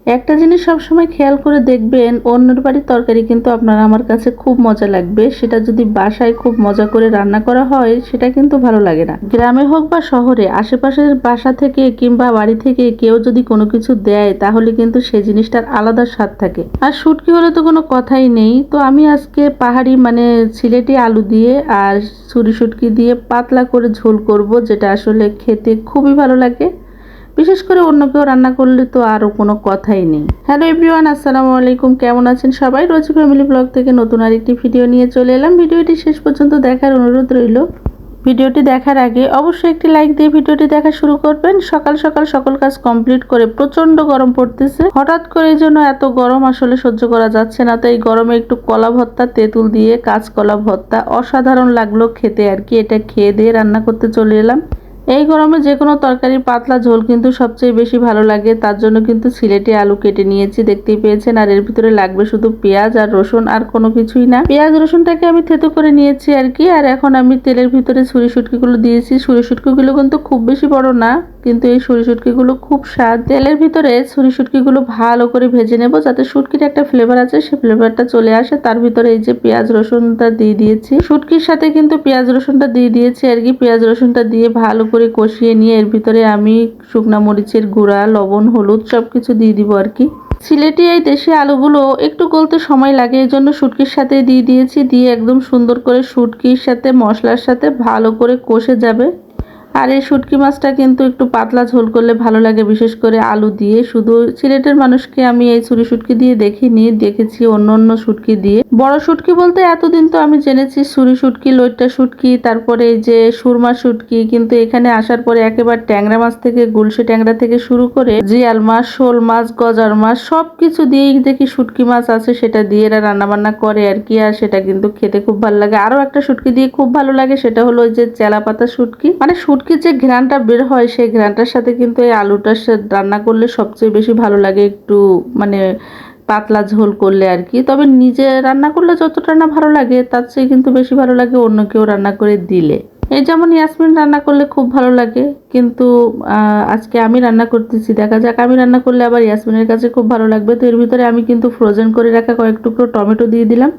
একটা জিনিস সবসময় খেয়াল করে দেখবেন, অন্যের বাড়ির তরকারি কিন্তু আপনার আমার কাছে খুব মজা লাগবে। সেটা যদি বাসায় খুব মজা করে রান্না করা হয় সেটা কিন্তু ভালো লাগে না। গ্রামে হোক বা শহরে, আশেপাশের বাসা থেকে কিংবা বাড়ি থেকে কেউ যদি কোনো কিছু দেয় তাহলে কিন্তু সেই জিনিসটার আলাদা স্বাদ থাকে। আর শুটকি হলে তো কোনো কথাই নেই। তো আমি আজকে পাহাড়ি মানে সিলেটি আলু দিয়ে আর ছুরি শুটকি দিয়ে পাতলা করে ঝোল করব, যেটা আসলে খেতে খুবই ভালো লাগে। বিশেষ করে অন্য কেউ রান্না করলে তো আরও কোনো কথাই নেই। হ্যালো এভরিওয়ান, আসসালামু আলাইকুম। কেমন আছেন সবাই? রোজি ফ্যামিলি ব্লগ থেকে নতুন আরেকটি ভিডিও নিয়ে চলে এলাম। ভিডিওটি শেষ পর্যন্ত দেখার অনুরোধ রইল। ভিডিওটি দেখার আগে অবশ্যই একটি লাইক দিয়ে ভিডিওটি দেখা শুরু করবেন। সকাল সকাল সকল কাজ কমপ্লিট করে প্রচন্ড গরম পড়তেছে। হঠাৎ করে এই জন্য এত গরম আসলে সহ্য করা যাচ্ছে না। তো এই গরমে একটু কলা ভর্তা, তেঁতুল দিয়ে কাঁচকলা ভর্তা অসাধারণ লাগলো খেতে আর কি। এটা খেয়ে দিয়ে রান্না করতে চলে এলাম। এই গরমে যে কোনো তরকারি পাতলা ঝোল কিন্তু সবচেয়ে বেশি ভালো লাগে। তার জন্য কিন্তু সিলেটি আলু কেটে নিয়েছি, দেখতেই পেয়েছেন। আর এর ভিতরে লাগবে শুধু পেঁয়াজ আর রসুন, আর কোনো কিছুই না। পেঁয়াজ রসুনটাকে আমি থেতো করে নিয়েছি আর কি। আর এখন আমি তেলের ভিতরে ছুরি শুটকিগুলো দিয়েছি। ছুরি শুটকিগুলো কিন্তু খুব বেশি বড় না, কিন্তু এই ছুরি শুটকিগুলো খুব স্বাদ। তেলের ভিতরে ছুরি শুটকিগুলো ভালো করে ভেজে নেব, যাতে শুটকির একটা ফ্লেভার আছে সেই ফ্লেভারটা চলে আসে। তার ভিতরে এই যে পেঁয়াজ রসুনটা দিয়ে দিয়েছি, শুটকির সাথে কিন্তু পেঁয়াজ রসুনটা দিয়ে দিয়েছি আর কি। পেঁয়াজ রসুনটা দিয়ে ভালো করে কষিয়ে নিয়ে এর ভিতরে আমি শুকনা মরিচের গুঁড়া, লবণ, হলুদ সবকিছু দিয়ে দিব আর কি। সিলেটি এই দেশি আলুগুলো একটু গলতে সময় লাগে, এই জন্য শুটকির সাথে দিয়ে দিয়েছি। দিয়ে একদম সুন্দর করে শুটকির সাথে মশলার সাথে ভালো করে কষে যাবে। আর এই শুটকি মাছটা কিন্তু একটু পাতলা ঝোল করলে ভালো লাগে, বিশেষ করে আলু দিয়ে। শুধু সিলেটের মানুষকে আমি এই ছুরি শুটকি দিয়ে দেখিনি, দেখেছি অন্য অন্য শুটকি দিয়ে। বড় শুটকি বলতে এতদিন তো আমি জেনেছি ছুরি শুটকি, লইট্টা শুটকি, তারপরে এই যে সুরমা শুটকি। কিন্তু এখানে আসার পরে একেবারে ট্যাংরা মাছ থেকে, গুলশি ট্যাংরা থেকে শুরু করে জিয়াল মাছ, শোল মাছ, গজার মাছ সবকিছু দিয়েই দেখি শুটকি মাছ আছে, সেটা দিয়ে এরা রান্না বান্না করে আর কি। আর সেটা কিন্তু খেতে খুব ভালো লাগে। আরো একটা শুটকি দিয়ে খুব ভালো লাগে, সেটা হলো ওই যে চেলা পাতা শুটকি। মানে শুটকির যে ঘ্রাণটা বের হয় সেই ঘ্রাণটার সাথে কিন্তু এই আলুটার সাথে রান্না করলে সবচেয়ে বেশি ভালো লাগে, একটু মানে পাতলা ঝোল করলে আর কি। তবে নিজে রান্না করলে যতটা না ভালো লাগে তার চেয়ে কিন্তু বেশি ভালো লাগে অন্য কেউ রান্না করে দিলে। এই যেমন ইয়াসমিন রান্না করলে খুব ভালো লাগে, কিন্তু আজকে আমি রান্না করতেছি, দেখা যাক আমি রান্না করলে আবার ইয়াসমিনের কাছে খুব ভালো লাগবে। তো এর ভিতরে আমি কিন্তু ফ্রোজেন করে রাখা কয়েক টুকরো টমেটো দিয়ে দিলাম।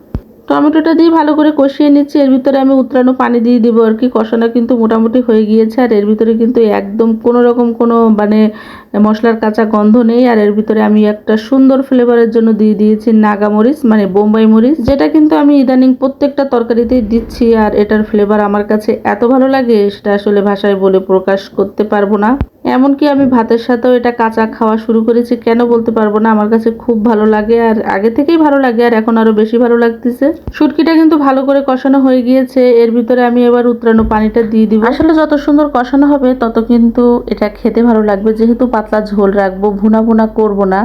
টমেটোটা দিয়ে ভালো করে কষিয়ে নিচ্ছি। এর ভিতরে আমি উতরানো পানি দিয়ে দিব আর কি। কষানো কিন্তু মোটামুটি হয়ে গিয়েছে। আর এর ভিতরে কিন্তু একদম কোনো রকম কোনো মানে মশলার কাঁচা গন্ধ নেই। আর এর ভিতরে আমি একটা সুন্দর ফ্লেভারের জন্য দিয়ে দিয়েছি নাগা মরিচ, মানে বোম্বাই মরিচ, যেটা কিন্তু আমি ইদানিং প্রত্যেকটা তরকারিতেই দিচ্ছি। আর এটার ফ্লেভার আমার কাছে এত ভালো লাগে সেটা আসলে ভাষায় বলে প্রকাশ করতে পারবো না। এমনকি আমি ভাতের সাথেও এটা কাঁচা খাওয়া শুরু করেছি, কেন বলতে পারবো না। আমার কাছে খুব ভালো লাগে, আর আগে থেকেই ভালো লাগে, আর এখন আরো বেশি ভালো লাগতেছে। শুটকিটা কিন্তু ভালো করে কষানো হয়ে গিয়েছে। এর ভিতরে আমি এবার উতরানো পানিটা দিয়ে দিব। আসলে যত সুন্দর কষানো হবে তত কিন্তু এটা খেতে ভালো লাগবে, যেহেতু পাতলা ঝোল রাখবো, ভুনা ভুনা করবো না।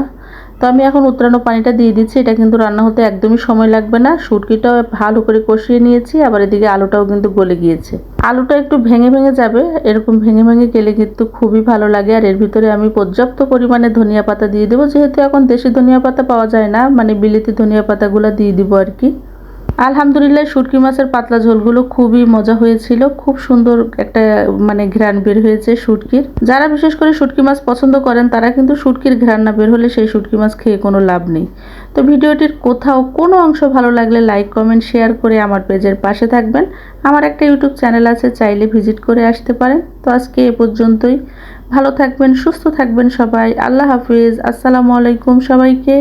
তো আমি এখন উতরানো পানিটা দিয়ে দিচ্ছি। এটা কিন্তু রান্না হতে একদমই সময় লাগবে না। শুটকিটাও ভালো করে কষিয়ে নিয়েছি, আবার এদিকে আলুটাও কিন্তু গলে গিয়েছে। আলুটা একটু ভেঙে ভেঙে যাবে, এরকম ভেঙে ভেঙে গেলে কিন্তু খুবই ভালো লাগে। আর এর ভিতরে আমি পর্যাপ্ত পরিমাণে ধনিয়া পাতা দিয়ে দেবো, যেহেতু এখন দেশি ধনিয়া পাতা পাওয়া যায় না, মানে বিলেতি ধনিয়া পাতাগুলো দিয়ে দিব আর কি। আলহামদুলিল্লাহ শুটকি মাছের পাতলা ঝোলগুলো খুবই মজা হয়েছিল, খুব সুন্দর একটা মানে ঘ্রাণ বের হয়েছে শুটকির। যারা বিশেষ করে শুটকি মাছ পছন্দ করেন তারা কিন্তু শুটকির ঘ্রাণ না বের হলে সেই শুটকি মাছ খেয়ে কোনো লাভ নেই। তো ভিডিওটির কোথাও কোনো অংশ ভালো লাগলে লাইক, কমেন্ট, শেয়ার করে আমার পেজের পাশে থাকবেন। আমার একটা ইউটিউব চ্যানেল আছে, চাইলে ভিজিট করে আসতে পারেন। তো আজকে এ পর্যন্তই। ভালো থাকবেন, সুস্থ থাকবেন সবাই। আল্লাহ হাফিজ, আসসালামু আলাইকুম সবাইকে।